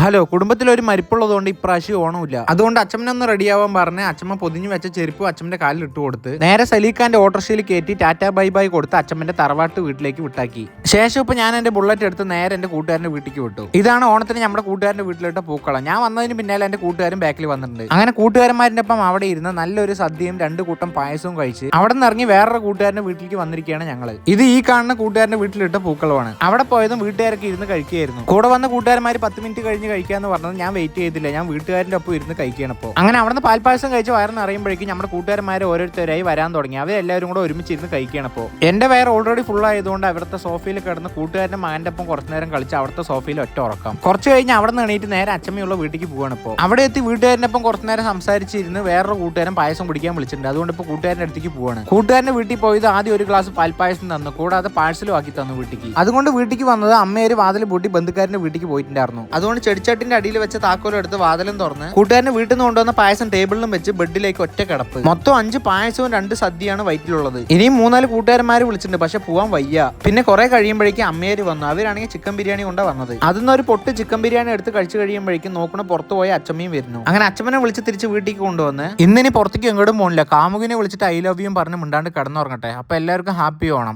Hello, കുടുംബത്തിലൊരു മരിപ്പുള്ളതുകൊണ്ട് ഇപ്രാവശ്യം ഓണമില്ല. അതുകൊണ്ട് അച്ഛമ്മനൊന്ന് റെഡിയാവാൻ പറഞ്ഞ് അച്ഛമ്മ പൊതിഞ്ഞു വെച്ച ചെരുപ്പ് അച്ഛമ്മന്റെ കാലിൽ ഇട്ട് കൊടുത്ത് നേരെ സലീഖാന്റെ ഓട്ടോറിക്ഷയിൽ കയറ്റി ടാറ്റാ ബൈ ബൈ കൊടുത്ത് അച്ഛമ്മന്റെ തറവാട്ട് വീട്ടിലേക്ക് വിട്ടാക്കി. ശേഷം ഇപ്പൊ ഞാൻ എന്റെ ബുള്ളറ്റ് എടുത്ത് നേരെ എന്റെ കൂട്ടുകാരന്റെ വീട്ടിലേക്ക് വിട്ടു. ഇതാണ് ഓണത്തിന് നമ്മുടെ കൂട്ടുകാരന്റെ വീട്ടിലിട്ട പൂക്കളം. ഞാൻ വന്നതിന് പിന്നാലെ എന്റെ കൂട്ടുകാരൻ ബാക്കിൽ വന്നിട്ടുണ്ട്. അങ്ങനെ കൂട്ടുകാരന്മാരുടെ ഒപ്പം അവിടെ ഇരുന്ന് നല്ലൊരു സദ്യയും 2 കൂട്ടം പായസവും കഴിച്ച് അവിടെ നിന്ന് ഇറങ്ങി വേറൊരു കൂട്ടുകാരന്റെ വീട്ടിലേക്ക് വന്നിരിക്കുകയാണ് ഞങ്ങള്. ഇത് ഈ കാണുന്ന കൂട്ടുകാരന്റെ വീട്ടിലിട്ട പൂക്കളമാണ്. അവിടെ പോയതും വീട്ടുകാരൊക്കെ ഇരുന്ന് കഴിക്കുകയായിരുന്നു. കൂടെ വന്ന കൂട്ടുകാരന്മാർ 10 മിനിറ്റ് കഴിഞ്ഞ് കഴിക്കാന്ന് പറഞ്ഞത് ഞാൻ വെയിറ്റ് ചെയ്തില്ല. ഞാൻ വീട്ടുകാരന്റെ ഒപ്പം ഇരുന്ന് കഴിക്കണപ്പോ അങ്ങനെ അവിടുന്ന് പാൽപ്പായസം കഴിച്ച് വയറിന്ന് അറിയുമ്പോഴേക്കും നമ്മുടെ കൂട്ടുകാരന്മാരെ ഓരോരുത്തരായി വരാൻ തുടങ്ങി. അവരെല്ലാവരും കൂടെ ഒരുമിച്ചിരുന്ന് കഴിക്കണപ്പോ എന്റെ വയർ ഓൾറെഡി ഫുൾ ആയതുകൊണ്ട് അവിടുത്തെ സോഫയിൽ കിടന്ന് കൂട്ടുകാരന്റെ മകന്റെ ഒപ്പം കുറച്ചു നേരം കളിച്ച് അവിടുത്തെ സോഫയിൽ ഒറ്റ ഉറക്കം. കുറച്ച് കഴിഞ്ഞ് അവിടെ നിന്ന് എണീറ്റ് നേരെ അച്ഛമ്മയുള്ള വീട്ടിലേക്ക് പോവാണ്. ഇപ്പോൾ അവിടെ എത്തി വീട്ടുകാരന്റെ ഒപ്പം കുറച്ചു നേരം സംസാരിച്ചിരുന്ന് വേറൊരു കൂട്ടുകാരൻ പായസം കുടിക്കാൻ വിളിച്ചിട്ടുണ്ട്. അതുകൊണ്ട് ഇപ്പോൾ കൂട്ടുകാരന്റെ അടുത്തേക്ക് പോവാണ്. കൂട്ടുകാരന്റെ വീട്ടിൽ പോയത് ആദ്യം ഒരു ഗ്ലാസ് പാൽപ്പായസം തന്നു, കൂടാതെ പാഴ്സലും ആക്കി തന്നു വീട്ടിലേക്ക്. അതുകൊണ്ട് വീട്ടിലേക്ക് വന്നത് അമ്മയൊരു വാതിൽ പൂട്ടി ബന്ധുക്കാരന്റെ വീട്ടിലേക്ക് പോയിട്ടുണ്ടായിരുന്നു. അതുകൊണ്ട് ചെടിച്ചട്ടിന്റെ അടിയിൽ വെച്ച താക്കോലും എടുത്ത് വാതിലും തുറന്ന് കൂട്ടുകാരന്റെ വീട്ടിൽ നിന്ന് കൊണ്ടുവന്ന പായസം ടേബിളിലും വെച്ച് ബെഡിലേക്ക് ഒറ്റ കിടപ്പ്. മൊത്തം 5 പായസവും 2 സദ്യയാണ് വയറ്റിലുള്ളത്. ഇനിയും 3-4 കൂട്ടുകാരന്മാർ വിളിച്ചിട്ടുണ്ട്, പക്ഷെ പോവാൻ വയ്യ. പിന്നെ കുറെ കഴിയുമ്പോഴേക്കും അമ്മേര് വന്നു. അവരാണെങ്കിൽ ചിക്കൻ ബിരിയാണി കൊണ്ടാ വന്നത്. അതിന്ന് ഒരു പൊട്ട് ചിക്കൻ ബിരിയാണി എടുത്ത് കഴിച്ചു കഴിയുമ്പോഴേക്കും നോക്കണ പുറത്തു പോയ അച്ഛമ്മയും വരുന്നു. അങ്ങനെ അച്ഛമ്മനെ വിളിച്ച് തിരിച്ച് വീട്ടിലേക്ക് കൊണ്ടുവന്ന് ഇന്നിനി പുറത്തേക്ക് എങ്ങോട്ടും പോണില്ല. കാമുകിനെ വിളിച്ചിട്ട് ഐ ലവ് യു പറഞ്ഞ് മിണ്ടാണ്ട് കിടന്നുറങ്ങട്ടെ. അപ്പൊ എല്ലാവർക്കും ഹാപ്പി ഓണം.